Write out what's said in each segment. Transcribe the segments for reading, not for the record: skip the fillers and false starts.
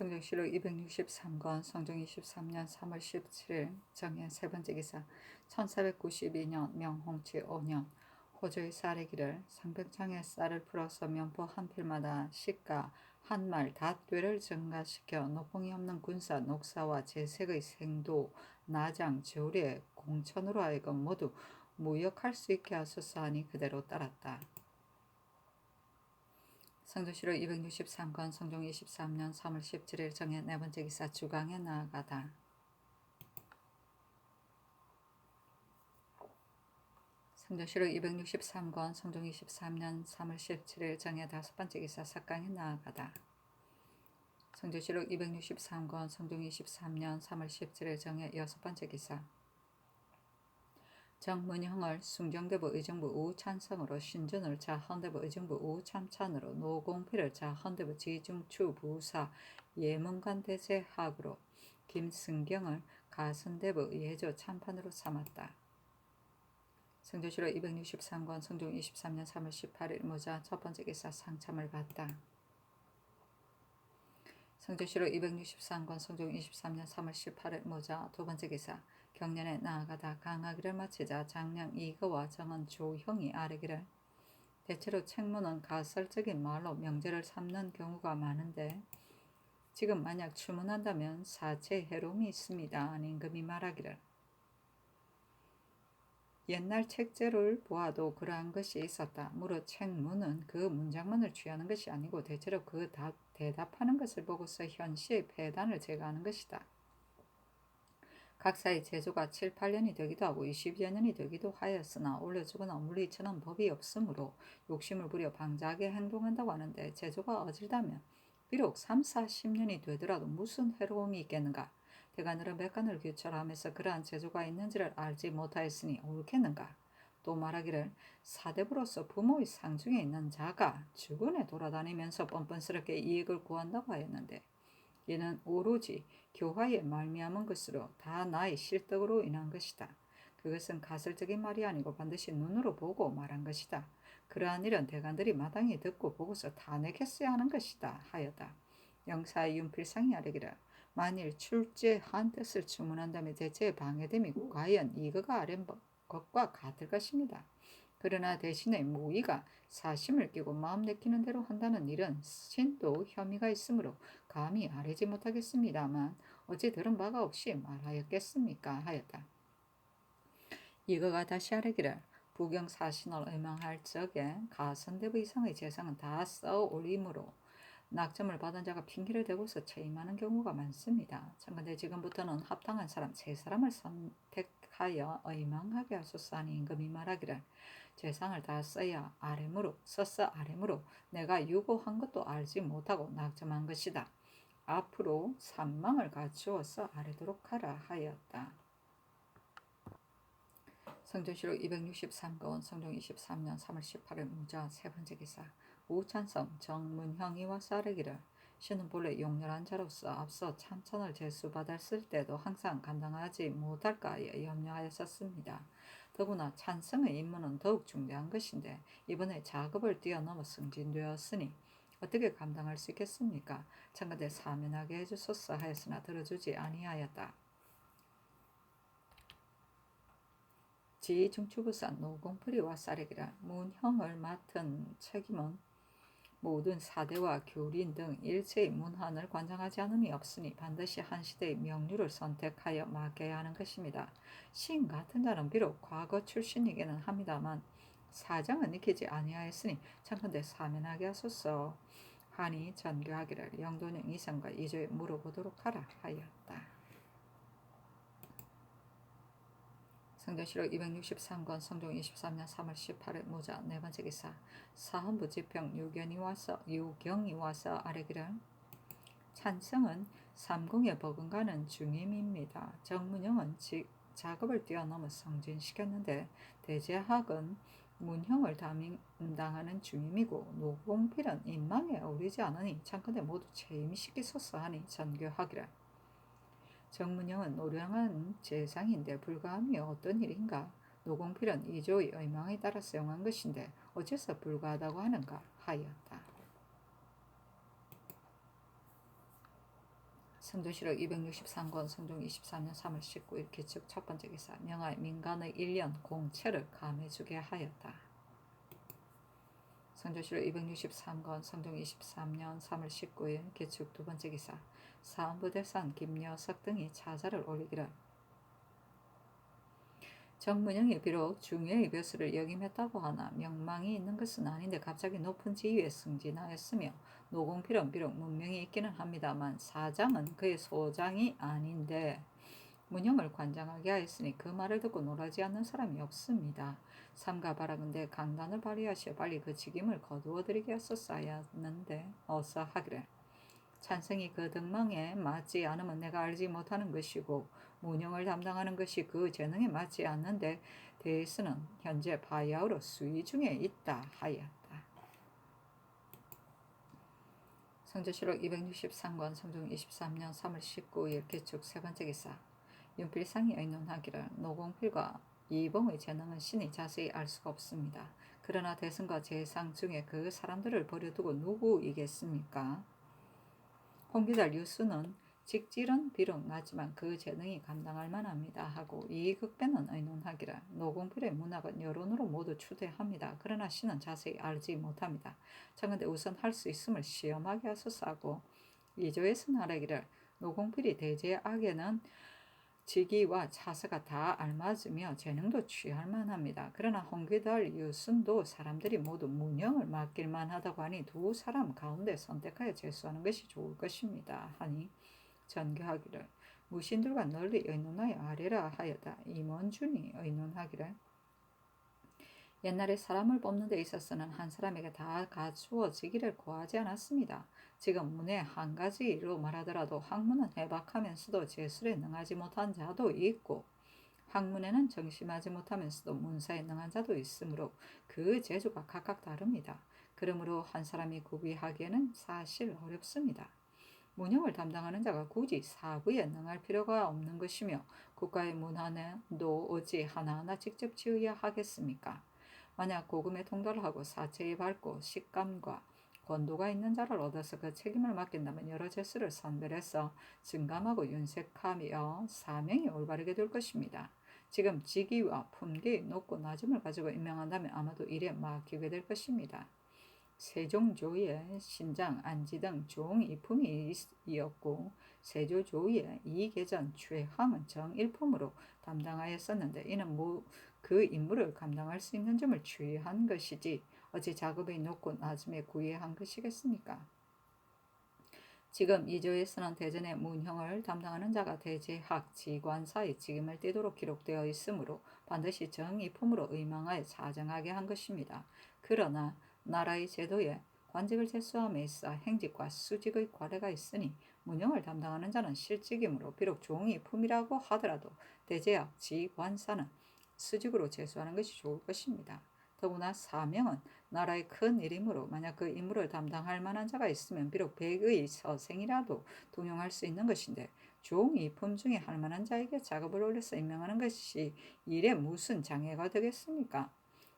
성정시록 263권 성종 23년 3월 17일 정해 세 번째 기사 1492년 명홍치 5년 호조의 쌀의기를 상병창에 쌀을 풀어서 면포 한 필마다 시가 한 말 닷되를 증가시켜 노봉이 없는 군사 녹사와 재색의 생도 나장 저울의 공천으로 하여금 모두 무역할 수 있게 하소서 하니 그대로 따랐다. 성조시록 263권 성종 23년 3월 17일 정해 네 번째 기사 주강에 나아가다. 성조시록 263권 성종 23년 3월 17일 정해 다섯 번째 기사 삭강에 나아가다. 성조시록 263권 성종 23년 3월 17일 정해 여섯 번째 기사 정문형을 숭정대부 의정부 우찬성으로 신준을 자헌대부 의정부 우참찬으로 노공필을 자헌대부 지중추 부사 예문관 대제학으로 김승경을 가선대부 예조 참판으로 삼았다. 성조시록 263권 성종 23년 3월 18일 모자 첫 번째 기사 상참을 받다. 성조시록 263권 성종 23년 3월 18일 모자 두 번째 기사 경련에 나아가다 강하기를 마치자 장량 이거와 정은 조형이 아뢰기를 대체로 책문은 가설적인 말로 명제를 삼는 경우가 많은데 지금 만약 추문한다면 사체 해로움이 있습니다. 임금이 말하기를 옛날 책제를 보아도 그러한 것이 있었다. 무릇 책문은 그 문장만을 취하는 것이 아니고 대체로 그 대답하는 것을 보고서 현시의 폐단을 제거하는 것이다. 각사의 제조가 7, 8년이 되기도 하고 20여 년이 되기도 하였으나 올려주거나 물리치는 법이 없으므로 욕심을 부려 방자하게 행동한다고 하는데 제조가 어질다면 비록 3, 40년이 되더라도 무슨 해로움이 있겠는가? 대간으로 백간을 규철하면서 그러한 제조가 있는지를 알지 못하였으니 옳겠는가? 또 말하기를 사대부로서 부모의 상중에 있는 자가 주군에 돌아다니면서 뻔뻔스럽게 이익을 구한다고 하였는데 이는 오로지 교화에 말미암은 것으로 다 나의 실덕으로 인한 것이다. 그것은 가설적인 말이 아니고 반드시 눈으로 보고 말한 것이다. 그러한 일은 대간들이 마땅히 듣고 보고서 다 내겠어야 하는 것이다 하였다. 영사의 윤필상이 아뢰기를 만일 출제한 뜻을 주문한다면 대체의 방해됨이 과연 이거가 아랜 것과 같을 것입니다. 그러나 대신에 모의가 사심을 끼고 마음 내키는 대로 한다는 일은 신도 혐의가 있으므로 감히 아뢰지 못하겠습니다만 어찌 들은 바가 없이 말하였겠습니까 하였다. 이거가 다시 아뢰기를 부경사신을 의망할 적에 가선대부 이상의 재상은 다 써 올리므로 낙점을 받은 자가 핑계를 대고서 채임하는 경우가 많습니다. 참건대 지금부터는 합당한 사람 세 사람을 선택하여 의망하게 하소서 하니 임금이 말하기를 재상을 다 써야 써서 아래므로 내가 유고한 것도 알지 못하고 낙점한 것이다. 앞으로 산망을 갖추어서 아뢰도록 하라 하였다. 성조시록 263권 성종 23년 3월 18일 무자 세 번째 기사 우찬성 정문형이 와서 아뢰기를 신은 본래 용렬한 자로서 앞서 참천을 제수받았을 때도 항상 감당하지 못할까 하여 염려하였었습니다. 더구나 찬성의 임무는 더욱 중대한 것인데 이번에 작업을 뛰어넘어 승진되었으니 어떻게 감당할 수 있겠습니까? 참건대 사면하게 해주소서 하였으나 들어주지 아니하였다. 지중추부사 노공필이와 쌀에기라 문형을 맡은 책임은 모든 사대와 교린 등 일체의 문헌을 관장하지 않음이 없으니 반드시 한 시대의 명류를 선택하여 맡겨야 하는 것입니다. 시인 같은 자는 비록 과거 출신이기는 합니다만 사정은 익히지 아니하였으니 참건대 사면하게 하소서 하니 전교하기를 영도령 이성과 이조에 물어보도록 하라 하였다. 성조시록 263권 성종 23년 3월 18일 모자 네 번째 기사 사헌부 지평 유경이 와서 아뢰기를 찬성은 삼궁에 버금가는 중임입니다. 정문형은 작업을 뛰어넘어 승진시켰는데 대제학은 문형을 담당하는 중임이고 노공필은 인망에 어울리지 않으니 참건대 모두 채임시키소서 하니 전교하기를 정문형은 노량한 재상인데 불가함이 어떤 일인가? 노공필은 이조의 의망에 따라 사용한 것인데 어째서 불가하다고 하는가? 하였다. 성조실록 263권 성종 24년 3월 19일 기축 첫 번째 기사 명하에 민간의 1년 공채를 감해주게 하였다. 성조실록 263권 성종 23년 3월 19일 기축 두 번째 기사 사헌부대산 김여석 등이 차자를 올리기를 정문영이 비록 중요의 벼슬을 역임했다고 하나 명망이 있는 것은 아닌데 갑자기 높은 지위에 승진하였으며 노공필은 비록 문명이 있기는 합니다만 사장은 그의 소장이 아닌데 문형을 관장하게 하였으니 그 말을 듣고 놀라지 않는 사람이 없습니다. 삼가 바라건대 강단을 발휘하시어 빨리 그 직임을 거두어드리게 하셨사였는데 어서 하기를 찬성이 그 등망에 맞지 않으면 내가 알지 못하는 것이고 문형을 담당하는 것이 그 재능에 맞지 않는데 대해서는 현재 바야흐로 수의 중에 있다 하였다. 성조실록 263권 성종 23년 3월 19일 개축 세 번째 기사 윤필상이 의논하기를 노공필과 이봉의 재능은 신이 자세히 알 수가 없습니다. 그러나 대승과 재상 중에 그 사람들을 버려두고 누구이겠습니까? 홍기달 유수는 직질은 비록 나지만 그 재능이 감당할 만합니다 하고 이극배는 의논하기를 노공필의 문학은 여론으로 모두 추대합니다. 그러나 신은 자세히 알지 못합니다. 청근데 우선 할 수 있음을 시험하게 하소서 하고 이조에서 말하기를 노공필이 대제악에는 직위와 차세가 다 알맞으며 재능도 취할 만합니다. 그러나 홍기달 유순도 사람들이 모두 문형을 맡길 만하다고 하니 두 사람 가운데 선택하여 제수하는 것이 좋을 것입니다. 하니 전교하기를 무신들과 널리 의논하여 아뢰라 하였다. 임원준이 의논하기를 옛날에 사람을 뽑는 데 있어서는 한 사람에게 다 갖추어지기를 고하지 않았습니다. 지금 문의 한 가지로 말하더라도 학문은 해박하면서도 제술에 능하지 못한 자도 있고 학문에는 정심하지 못하면서도 문사에 능한 자도 있으므로 그 재주가 각각 다릅니다. 그러므로 한 사람이 구비하기에는 사실 어렵습니다. 문형을 담당하는 자가 굳이 사부에 능할 필요가 없는 것이며 국가의 문화는도 어찌 하나하나 직접 지어야 하겠습니까? 만약 고금에 통달을 하고 사체에 밝고 식감과 권도가 있는 자를 얻어서 그 책임을 맡긴다면 여러 재수를 선별해서 증감하고 윤색하며 사명이 올바르게 될 것입니다. 지금 직위와 품계의 높고 낮음을 가지고 임명한다면 아마도 일에 맡기게 될 것입니다. 세종조의 신장, 안지 등 종이품이 있었고 세조조의 이계전, 최항은 정일품으로 담당하였었는데 이는 그 임무를 감당할 수 있는 점을 주의한 것이지 어찌 작업의 높고 낮음에 구애한 것이겠습니까? 지금 이조에서는 대전의 문형을 담당하는 자가 대제학 지관사의 직임을 띠도록 기록되어 있으므로 반드시 정의품으로 의망하여 사정하게 한 것입니다. 그러나 나라의 제도에 관직을 제수함에 있어 행직과 수직의 과례가 있으니 문형을 담당하는 자는 실직이므로 비록 종이품이라고 하더라도 대제학 지관사는 수직으로 제수하는 것이 좋을 것입니다. 더구나 사명은 나라의 큰 일이므로 만약 그 임무를 담당할 만한 자가 있으면 비록 백의 서생이라도 등용할 수 있는 것인데 종이품 중에 할 만한 자에게 작업을 올려서 임명하는 것이 일에 무슨 장애가 되겠습니까?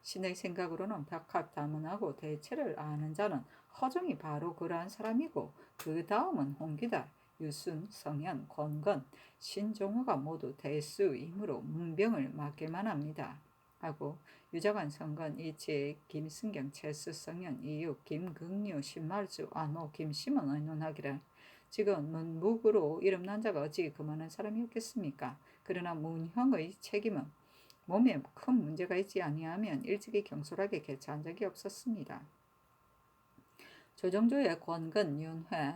신의 생각으로는 박학다문하고 대체를 아는 자는 허종이 바로 그러한 사람이고 그 다음은 홍기달, 유순, 성현, 권건, 신종호가 모두 대수이므로 문병을 맡길 만합니다. 하고 유자관, 성건, 이치, 김승경, 최수, 성현, 이육, 김긍류, 신말주, 안호, 김심은 의논하기를 지금 문묵으로 이름난 자가 어찌 그만한 사람이었겠습니까? 그러나 문형의 책임은 몸에 큰 문제가 있지 아니하면 일찍이 경솔하게 개최한 적이 없었습니다. 조정조의 권근, 윤회,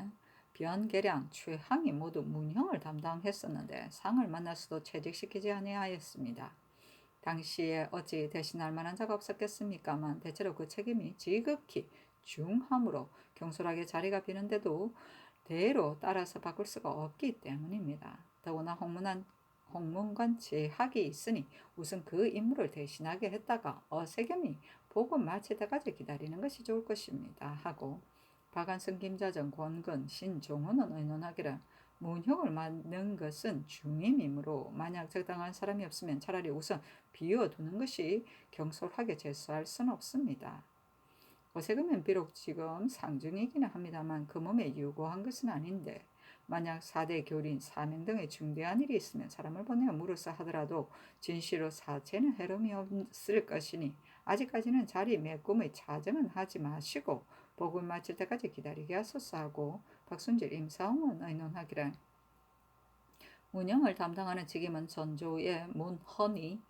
변계량, 최항이 모두 문형을 담당했었는데 상을 만나서도 채직시키지 아니하였습니다. 당시에 어찌 대신할 만한 자가 없었겠습니까만 대체로 그 책임이 지극히 중함으로 경솔하게 자리가 비는데도 대로 따라서 바꿀 수가 없기 때문입니다. 더구나 홍문관 제학이 있으니 우선 그 임무를 대신하게 했다가 어세겸이 복음 마칠 때까지 기다리는 것이 좋을 것입니다. 하고 박안성, 김자정, 권근, 신종호는 의논하기를 문형을 맡는 것은 중임이므로 만약 적당한 사람이 없으면 차라리 우선 비워두는 것이 경솔하게 제수할 수는 없습니다. 어세금은 비록 지금 상중이기는 합니다만 그 몸에 유고한 것은 아닌데 만약 사대 교린, 사명 등의 중대한 일이 있으면 사람을 보내어 물으사 하더라도 진시로 사체는 해름이 없을 것이니 아직까지는 자리 메꿈의 차정은 하지 마시고 복을 마칠 때까지 기다리게 하소서 하고 박순질 임사홍은 의논하기를 운영을 담당하는 직임은 전조의 문헌이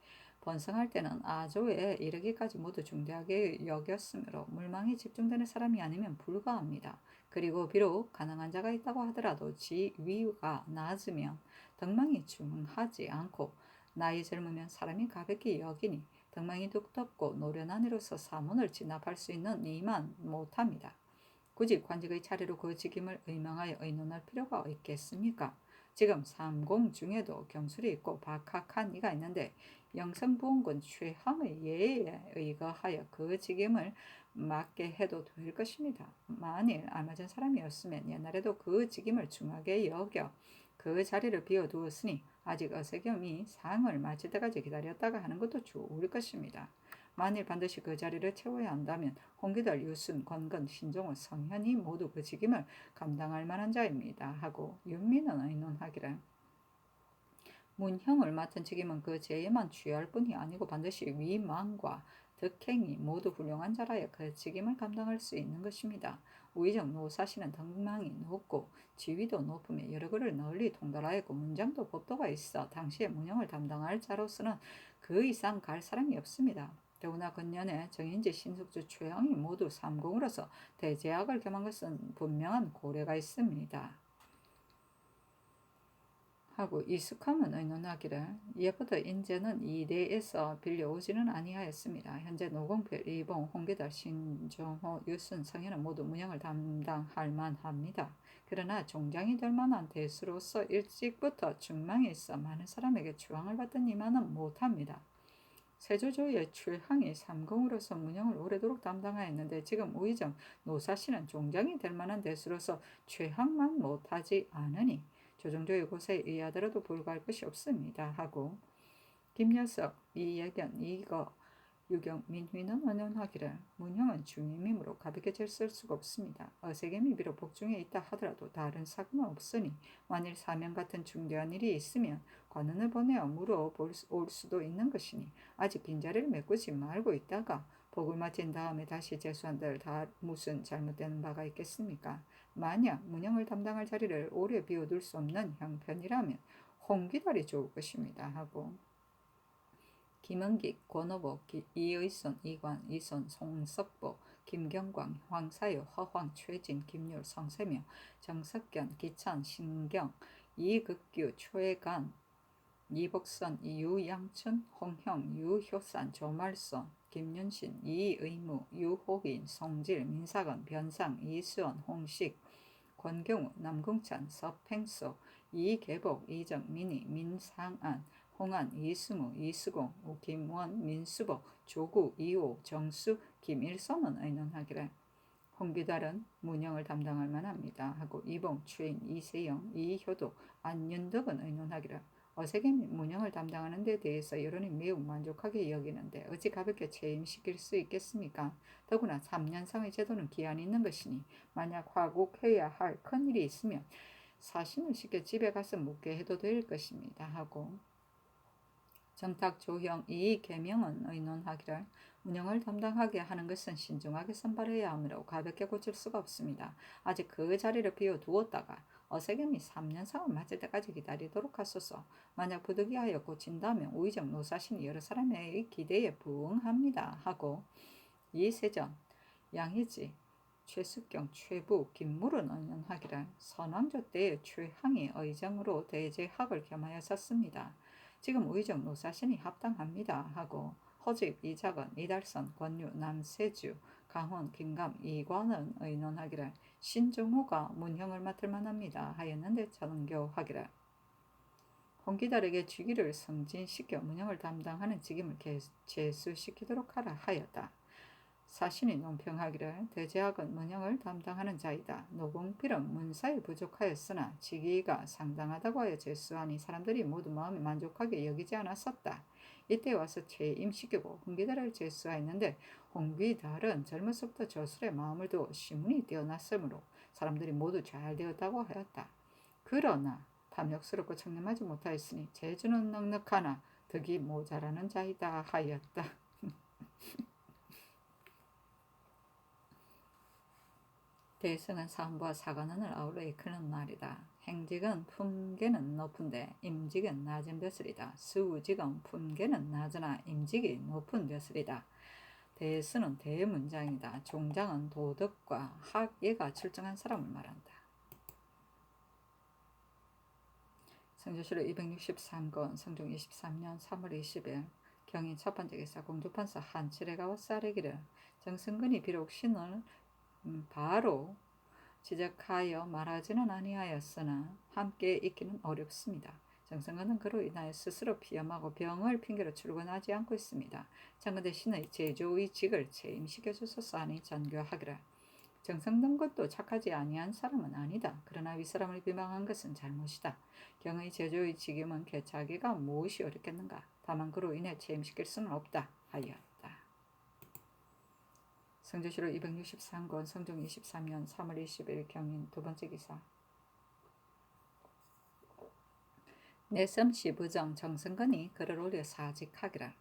번성할 때는 아조에 이르기까지 모두 중대하게 여겼으므로 물망이 집중되는 사람이 아니면 불가합니다. 그리고 비록 가능한 자가 있다고 하더라도 지위가 낮으면 덕망이 중하지 않고 나이 젊으면 사람이 가볍게 여기니 덕망이 두텁고 노련한 이로서 사문을 진압할 수 있는 이만 못합니다. 굳이 관직의 차례로 그 직임을 의망하여 의논할 필요가 있겠습니까? 지금 삼공 중에도 경술이 있고 박학한 이가 있는데 영성부원군 최함의 예에 의거하여 그 직임을 맡게 해도 될 것입니다. 만일 알맞은 사람이었으면 옛날에도 그 직임을 중하게 여겨 그 자리를 비워두었으니 아직 어세겸이 상을 마칠 때까지 기다렸다가 하는 것도 좋을 것입니다. 만일 반드시 그 자리를 채워야 한다면 홍기달, 유순, 권건, 신종호, 성현이 모두 그 직임을 감당할 만한 자입니다. 하고 윤미는 의논하기를 문형을 맡은 직임은 그 제에만 취할 뿐이 아니고 반드시 위망과 덕행이 모두 훌륭한 자라야 그 직임을 감당할 수 있는 것입니다. 우의정 노사시는 덕망이 높고 지위도 높으며 여러 글을 널리 통달하였고 문장도 법도가 있어 당시에 문형을 담당할 자로서는 그 이상 갈 사람이 없습니다. 더구나 근년에 정인지, 신숙주, 최영이 모두 삼공으로서 대제학을 겸한 것은 분명한 고려가 있습니다. 하고 이숙함은 의논하기를 예부터 인제는 이 대에서 빌려오지는 아니하였습니다. 현재 노공필, 이봉, 홍기달, 신종호, 유순, 성현은 모두 문형을 담당할 만합니다. 그러나 종장이 될 만한 대수로서 일찍부터 중망에 있어 많은 사람에게 추앙을 받던 이만은 못합니다. 세조조의 최항이 삼공으로서 문형을 오래도록 담당하였는데 지금 우의정 노사시는 종장이 될 만한 대수로서 최항만 못하지 않으니 조정조의 곳에 의하더라도 불구할 것이 없습니다. 하고 김여석, 이예견, 이거, 유경, 민휘는 언론하기를 문형은 중임이므로 가볍게 쓸 수가 없습니다. 어세겜이 비록 복중에 있다 하더라도 다른 사금은 없으니 만일 사명 같은 중대한 일이 있으면 관원을 보내어 물어볼 올 수도 있는 것이니 아직 빈자리를 메꾸지 말고 있다가 복을 마친 다음에 다시 재수한들 다 무슨 잘못되는 바가 있겠습니까? 만약 문형을 담당할 자리를 오래 비워둘 수 없는 형편이라면 홍기달이 좋을 것입니다. 하고 김은깃, 권오보, 이의순, 이관, 이손, 송석보, 김경광, 황사유, 허황, 최진, 김율, 성세명, 정석견, 기찬, 신경, 이극규, 최간, 이복선, 유양춘, 홍형, 유효산, 조말선, 김윤신, 이의무, 유호인, 송질, 민사건, 변상, 이수원, 홍식, 권경우, 남궁찬, 서팽소, 이계복, 이정민이, 민상안, 홍안, 이승우, 이수공, 김원, 민수복, 조구, 이호, 정수, 김일성은 의논하기를 홍기달은 문형을 담당할 만합니다. 하고 이봉, 최인, 이세영, 이효도, 안윤덕은 의논하기를 어세겜이 문형을 담당하는 데 대해서 여론이 매우 만족하게 여기는데 어찌 가볍게 취임시킬 수 있겠습니까? 더구나 3년상의 제도는 기한이 있는 것이니 만약 화국해야 할 큰일이 있으면 사신을 시켜 집에 가서 묵게 해도 될 것입니다. 하고 정탁, 조형, 이계명은 의논하기를 운영을 담당하게 하는 것은 신중하게 선발해야 하므로 가볍게 고칠 수가 없습니다. 아직 그 자리를 비워두었다가 어세겸이 3년상을 맞을 때까지 기다리도록 하소서. 만약 부득이하여 고친다면 우의정 노사신이 여러 사람의 기대에 부응합니다. 하고 이세전, 양희지, 최숙경, 최부, 김물은 의논하기를 선왕조 때의 최항이 의정으로 대제학을 겸하였었습니다. 지금 우의정 노사신이 합당합니다. 하고 허집, 이작은, 이달선, 권유, 남세주, 강원, 김감, 이관은 의논하기를 신종호가 문형을 맡을 만합니다. 하였는데 정교하기를 홍기달에게 직위를 승진시켜 문형을 담당하는 직임을 제수시키도록 하라 하였다. 사신이 논평하기를 대제학은 문형을 담당하는 자이다. 노공필은 문사에 부족하였으나 직위가 상당하다고 하여 제수하니 사람들이 모두 마음에 만족하게 여기지 않았었다. 이때 와서 퇴임시키고 홍기달을 제수하였는데 홍기달은 젊은서부터 저술에 마음을 두어 시문이 뛰어났으므로 사람들이 모두 잘 되었다고 하였다. 그러나 탐욕스럽고 청렴하지 못하였으니 재주는 넉넉하나 덕이 모자라는 자이다 하였다. 대승은 사음과 사관원을 아울러 이끄는 말이다. 행직은 품계는 높은데 임직은 낮은 벼슬이다. 수직은 품계는 낮으나 임직이 높은 벼슬이다. 대수는 대문장이다. 종장은 도덕과 학예가 출중한 사람을 말한다. 성조실록 263권 성종 23년 3월 20일 경인 첫 번째 기사 공주판서 한칠애가와 쌀에기를 정승근이 비록 신을 바로 지적하여 말하지는 아니하였으나 함께 있기는 어렵습니다. 정승근은 그로 인하여 스스로 피험하고 병을 핑계로 출근하지 않고 있습니다. 장근대 신의 제조의 직을 체임시켜주소서 하니 전교하기를. 정승근 것도 착하지 아니한 사람은 아니다. 그러나 윗사람을 비방한 것은 잘못이다. 경의 제조의 직임은 자기가 무엇이 어렵겠는가. 다만 그로 인해 체임시킬 수는 없다 하였다. 성조실록 263권 성종 23년 3월 20일 경인 두 번째 기사 내섬시 부정 정승근이 글을 올려 사직하기라.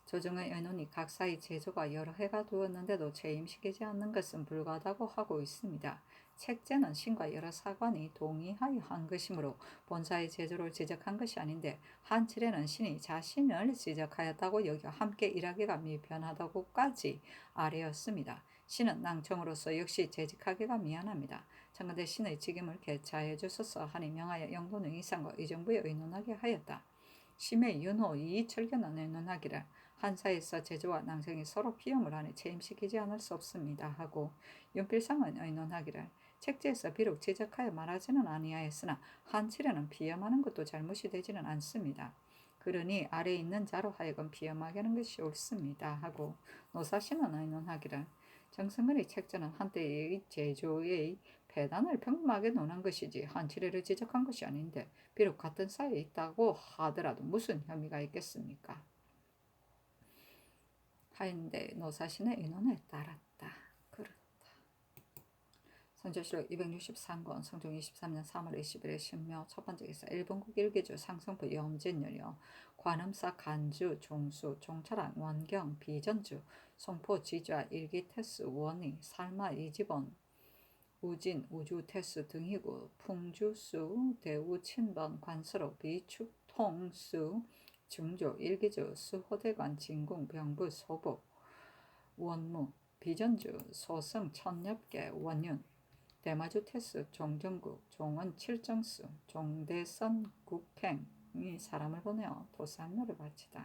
조정의 의논이 각사의 제조가 여러 해가 두었는데도 체임시키지 않는 것은 불가하다고 하고 있습니다. 책제는 신과 여러 사관이 동의하여 한 것이므로 본사의 제조를 지적한 것이 아닌데 한칠에는 신이 자신을 지적하였다고 여겨 함께 일하기가 미편하다고까지 아뢰었습니다. 신은 낭청으로서 역시 재직하기가 미안합니다. 장근대 신의 직임을 개차해 주소서 하니 명하여 영도는 이상과 의정부에 의논하게 하였다. 심의 윤호 이철견은 의논하기를 한사에서 제조와 낭생이 서로 피험을 하니 체임시키지 않을 수 없습니다 하고 윤필상은 의논하기를 책제에서 비록 지적하여 말하지는 아니하였으나 한칠에는 피험하는 것도 잘못이 되지는 않습니다. 그러니 아래 있는 자로 하여금 피험하게 하는 것이 옳습니다 하고 노사신은 의논하기를 정승근의 책제는 한때의 제조의 배단을 평범하게 논한 것이지 한칠애를 지적한 것이 아닌데 비록 같은 사이에 있다고 하더라도 무슨 혐의가 있겠습니까? 하인데 노사신의 의논에 따랐다. 그렇다. 성조실록 263권 성종 23년 3월 20일에 신묘 첫 번째 기사 일본국 일기주 상승부 염진열이요 관음사 간주 종수 종철한 원경 비전주 송포 지좌 일기테스 원희 살마 이지본 우진 우주테스 등이고 풍주수 대우 친번 관서로 비축통수 중조 일기주 수호대관 진궁 병부 소복 원무 비전주 소승 천엽계 원윤 대마주 테스 종정국 종원 칠정수 종대선 국행이 사람을 보내어 도산노를 바치다.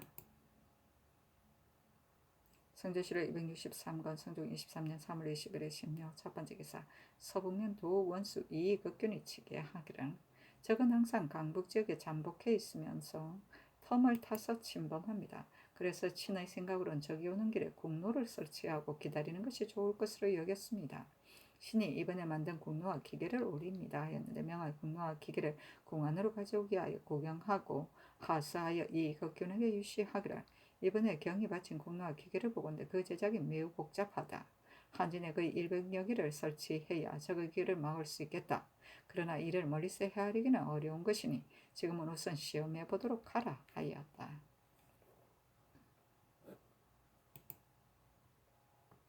성조실록 263권 성종 23년 3월 20일에 신묘 첫 번째 기사 서북면 도원수 이익극균이 치게 하기를 적은 항상 강북 지역에 잠복해 있으면서 텀을 타서 침범합니다. 그래서 친의 생각으로는 저기 오는 길에 국로를 설치하고 기다리는 것이 좋을 것으로 여겼습니다. 신이 이번에 만든 국로와 기계를 올립니다 하였는데 명하여 국로와 기계를 궁 안으로 가져오게 하여 구경하고 하사하여 이익극균에게 유시하기를 이번에 경이 바친 국로와 기계를 보건대 그 제작이 매우 복잡하다. 한진에 거의 100여 기를 설치해야 적의 길을 막을 수 있겠다. 그러나 이를 멀리서 헤아리기는 어려운 것이니 지금은 우선 시험해 보도록 하라 하였다.